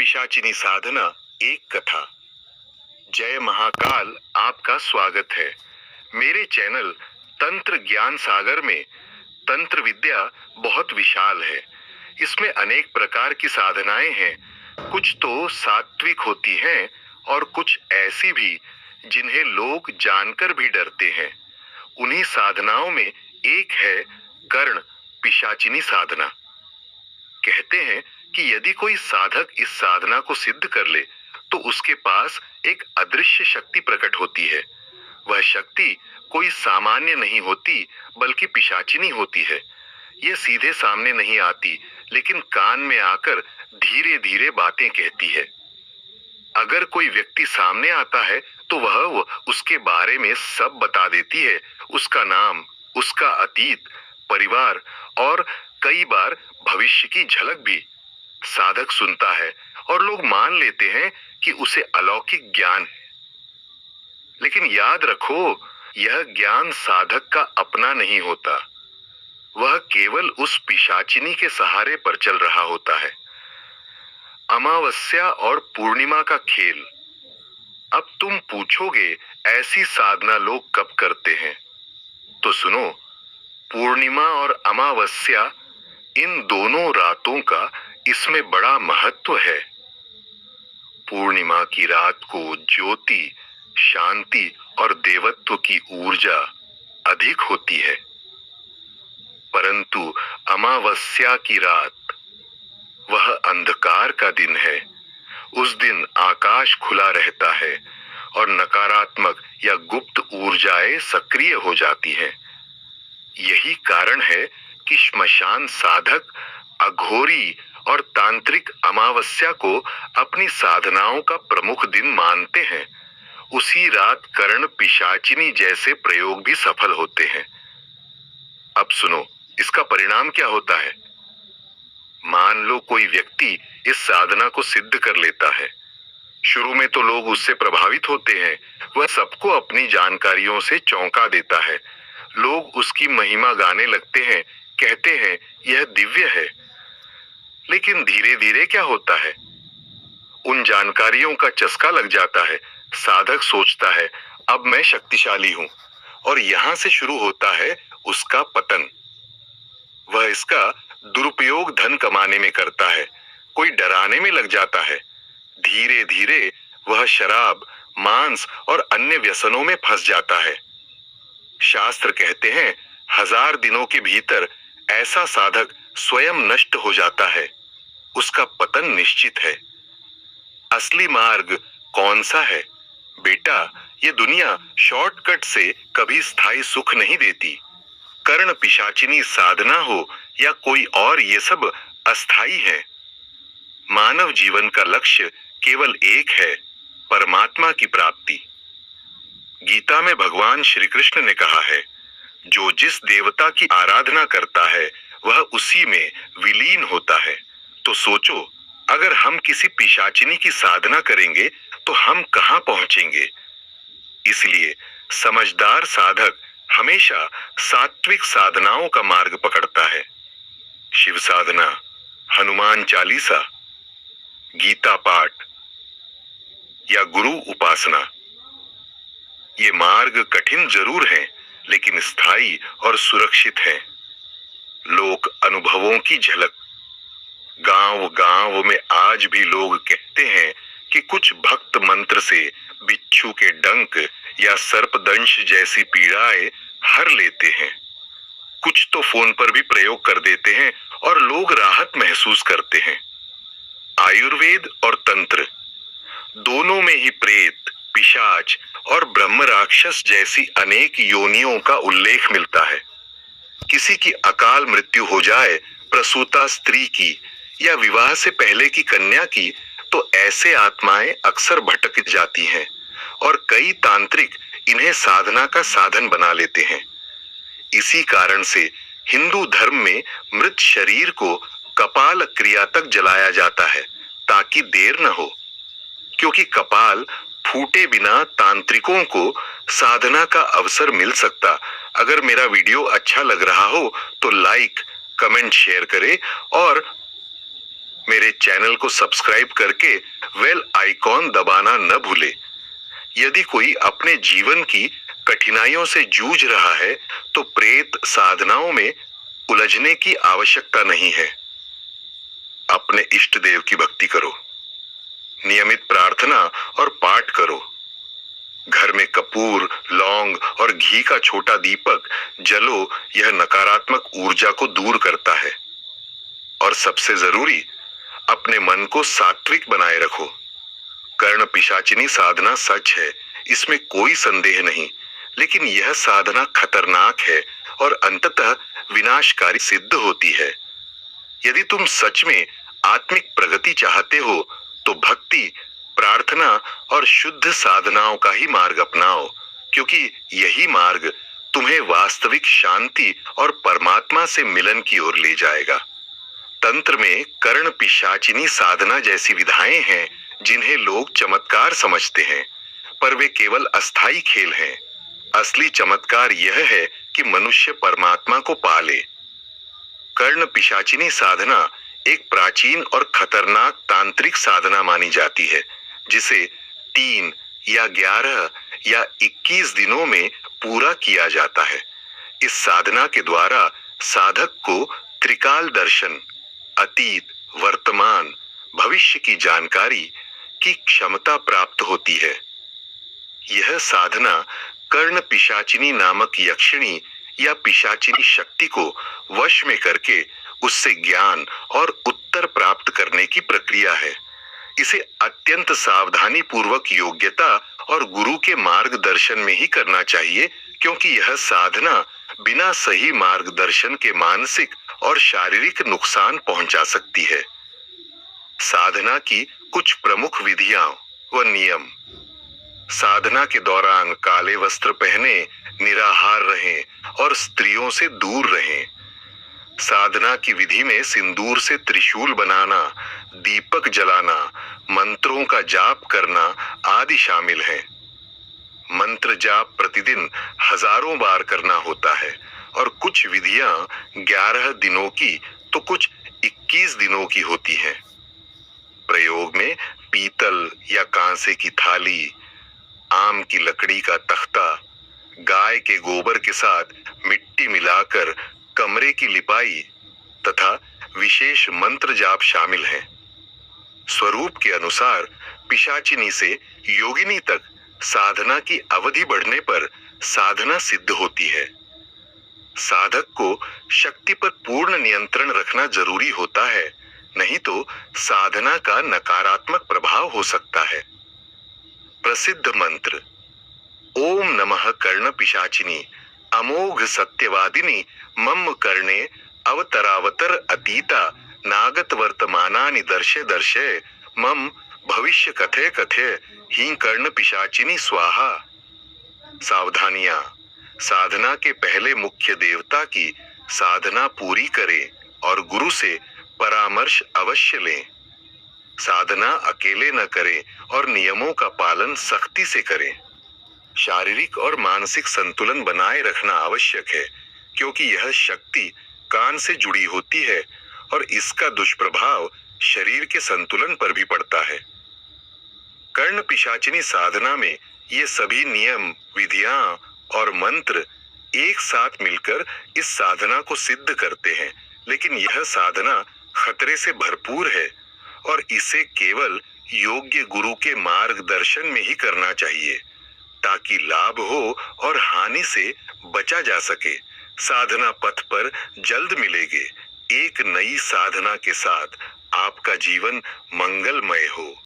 पिशाचिनी साधना एक कथा। जय महाकाल, आपका स्वागत है मेरे चैनल तंत्र ज्ञान सागर में। तंत्र विद्या बहुत विशाल है। इसमें अनेक प्रकार की साधनाएं हैं। कुछ तो सात्विक होती हैं और कुछ ऐसी भी जिन्हें लोग जानकर भी डरते हैं। उन्हीं साधनाओं में एक है कर्ण पिशाचिनी साधना। कहते हैं कि यदि कोई साधक इस साधना को सिद्ध कर ले तो उसके पास एक अदृश्य शक्ति प्रकट होती है। वह शक्ति कोई सामान्य नहीं होती बल्कि पिशाचिनी होती है। यह सीधे सामने नहीं आती लेकिन कान में आकर धीरे धीरे बातें कहती है। अगर कोई व्यक्ति सामने आता है तो वह उसके बारे में सब बता देती है। उसका नाम, उसका अतीत, परिवार और कई बार भविष्य की झलक भी। साधक सुनता है और लोग मान लेते हैं कि उसे अलौकिक ज्ञान है। लेकिन याद रखो, यह ज्ञान साधक का अपना नहीं होता। वह केवल उस पिशाचिनी के सहारे पर चल रहा होता है। अमावस्या और पूर्णिमा का खेल। अब तुम पूछोगे ऐसी साधना लोग कब करते हैं? तो सुनो, पूर्णिमा और अमावस्या, इन दोनों रातों का इसमें बड़ा महत्व है। पूर्णिमा की रात को ज्योति, शांति और देवत्व की ऊर्जा अधिक होती है, परंतु अमावस्या की रात वह अंधकार का दिन है। उस दिन आकाश खुला रहता है और नकारात्मक या गुप्त ऊर्जाएं सक्रिय हो जाती हैं। यही कारण है कि श्मशान साधक अघोरी और तांत्रिक अमावस्या को अपनी साधनाओं का प्रमुख दिन मानते हैं। उसी रात कर्ण पिशाचिनी जैसे प्रयोग भी सफल होते हैं। अब सुनो, इसका परिणाम क्या होता है। मान लो कोई व्यक्ति इस साधना को सिद्ध कर लेता है। शुरू में तो लोग उससे प्रभावित होते हैं। वह सबको अपनी जानकारियों से चौंका देता है। लोग उसकी महिमा गाने लगते हैं, कहते हैं यह दिव्य है। लेकिन धीरे धीरे क्या होता है, उन जानकारियों का चस्का लग जाता है। साधक सोचता है अब मैं शक्तिशाली हूं, और यहां से शुरू होता है उसका पतन। वह इसका दुरुपयोग धन कमाने में करता है, कोई डराने में लग जाता है। धीरे धीरे वह शराब, मांस और अन्य व्यसनों में फंस जाता है। शास्त्र कहते हैं 1000 दिनों के भीतर ऐसा साधक स्वयं नष्ट हो जाता है। उसका पतन निश्चित है। असली मार्ग कौन सा है? बेटा, ये दुनिया शॉर्टकट से कभी स्थायी सुख नहीं देती। कर्ण पिशाचिनी साधना हो या कोई और, ये सब अस्थाई है। मानव जीवन का लक्ष्य केवल एक है, परमात्मा की प्राप्ति। गीता में भगवान श्री कृष्ण ने कहा है, जो जिस देवता की आराधना करता है वह उसी में विलीन होता है। तो सोचो, अगर हम किसी पिशाचिनी की साधना करेंगे तो हम कहां पहुंचेंगे। इसलिए समझदार साधक हमेशा सात्विक साधनाओं का मार्ग पकड़ता है। शिव साधना, हनुमान चालीसा, गीता पाठ या गुरु उपासना। ये मार्ग कठिन जरूर है लेकिन स्थायी और सुरक्षित है। लोक अनुभवों की झलक। गांव गांव में आज भी लोग कहते हैं कि कुछ भक्त मंत्र से बिच्छू के डंक या सर्पदंश जैसी पीड़ाएं हर लेते हैं। कुछ तो फोन पर भी प्रयोग कर देते हैं और लोग राहत महसूस करते हैं। आयुर्वेद और तंत्र दोनों में ही प्रेत, पिशाच और ब्रह्म राक्षस जैसी अनेक योनियों का उल्लेख मिलता है। किसी की अकाल मृत्यु हो जाए, प्रसूता स्त्री की या विवाह से पहले की कन्या की, तो ऐसे आत्माएं अक्सर भटक जाती हैं और कई तांत्रिक इन्हें साधना का साधन बना लेते हैं। इसी कारण से हिंदू धर्म में मृत शरीर को कपाल क्रिया तक जलाया जाता है ताकि देर न हो, क्योंकि कपाल फूटे बिना तांत्रिकों को साधना का अवसर मिल सकता। अगर मेरा वीडियो अच्छा लग रहा हो तो लाइक, कमेंट, शेयर करें और मेरे चैनल को सब्सक्राइब करके बेल आइकॉन दबाना न भूले। यदि कोई अपने जीवन की कठिनाइयों से जूझ रहा है तो प्रेत साधनाओं में उलझने की आवश्यकता नहीं है। अपने इष्ट देव की भक्ति करो, नियमित प्रार्थना और पाठ करो। घर में कपूर, लौंग और घी का छोटा दीपक जलो, यह नकारात्मक ऊर्जा को दूर करता है। और सबसे जरूरी, अपने मन को सात्विक बनाए रखो। कर्ण पिशाचिनी साधना सच है, इसमें कोई संदेह नहीं, लेकिन यह साधना खतरनाक है और अंततः विनाशकारी सिद्ध होती है। यदि तुम सच में आत्मिक प्रगति चाहते हो तो भक्ति, प्रार्थना और शुद्ध साधनाओं का ही मार्ग अपनाओ, क्योंकि यही मार्ग तुम्हें वास्तविक शांति और परमात्मा से मिलन की ओर ले जाएगा। तंत्र में कर्ण पिशाचिनी साधना जैसी विधाएं हैं जिन्हें लोग चमत्कार समझते हैं, पर वे केवल अस्थाई खेल हैं। असली चमत्कार यह है कि मनुष्य परमात्मा को पाले। कर्ण पिशाचिनी साधना एक प्राचीन और खतरनाक तांत्रिक साधना मानी जाती है, जिसे 3 या 11 या 21 दिनों में पूरा किया जाता है। इस साधना के द्वारा साधक को त्रिकाल दर्शन, अतीत, वर्तमान, भविष्य की जानकारी की क्षमता प्राप्त होती है। यह साधना कर्ण पिशाचिनी नामक यक्षिणी या पिशाचिनी शक्ति को वश में करके उससे ज्ञान और उत्तर प्राप्त करने की प्रक्रिया है। इसे अत्यंत सावधानी पूर्वक योग्यता और गुरु के मार्गदर्शन में ही करना चाहिए, क्योंकि यह साधना बिना सही मार्गदर्शन के मानसिक और शारीरिक नुकसान पहुंचा सकती है। साधना की कुछ प्रमुख विधियां व नियम। साधना के दौरान काले वस्त्र पहने, निराहार रहें और स्त्रियों से दूर रहें। साधना की विधि में सिंदूर से त्रिशूल बनाना, दीपक जलाना, मंत्रों का जाप करना आदि शामिल है। मंत्र जाप प्रतिदिन हजारों बार करना होता है और कुछ विधियां 11 दिनों की तो कुछ 21 दिनों की होती हैं। प्रयोग में पीतल या कांसे की थाली, आम की लकड़ी का तख्ता, गाय के गोबर के साथ मिट्टी मिलाकर कमरे की लिपाई तथा विशेष मंत्र जाप शामिल हैं। स्वरूप के अनुसार पिशाचिनी से योगिनी तक साधना की अवधि बढ़ने पर साधना सिद्ध होती है। साधक को शक्ति पर पूर्ण नियंत्रण रखना जरूरी होता है, नहीं तो साधना का नकारात्मक प्रभाव हो सकता है। प्रसिद्ध मंत्र। ओम नमः कर्ण पिशाचिनी अमोघ सत्यवादिनी मम कर्णे अवतरावतर अतीता नागत वर्तमानानि दर्शे दर्शे मम भविष्य कथे कथे ही कर्ण पिशाचिनी स्वाहा। सावधानियां। साधना के पहले मुख्य देवता की साधना पूरी करें और गुरु से परामर्श अवश्य लें। साधना अकेले न करें और नियमों का पालन सख्ती से करें। शारीरिक और मानसिक संतुलन बनाए रखना आवश्यक है, क्योंकि यह शक्ति कान से जुड़ी होती है और इसका दुष्प्रभाव शरीर के संतुलन पर भी पड़ता है। कर्ण पिशाचिनी साधना में ये सभी नियम, विधियां और मंत्र एक साथ मिलकर इस साधना को सिद्ध करते हैं, लेकिन यह साधना खतरे से भरपूर है और इसे केवल योग्य गुरु के मार्गदर्शन में ही करना चाहिए, ताकि लाभ हो और हानि से बचा जा सके। साधना पथ पर जल्द मिलेंगे एक नई साधना के साथ। आपका जीवन मंगलमय हो।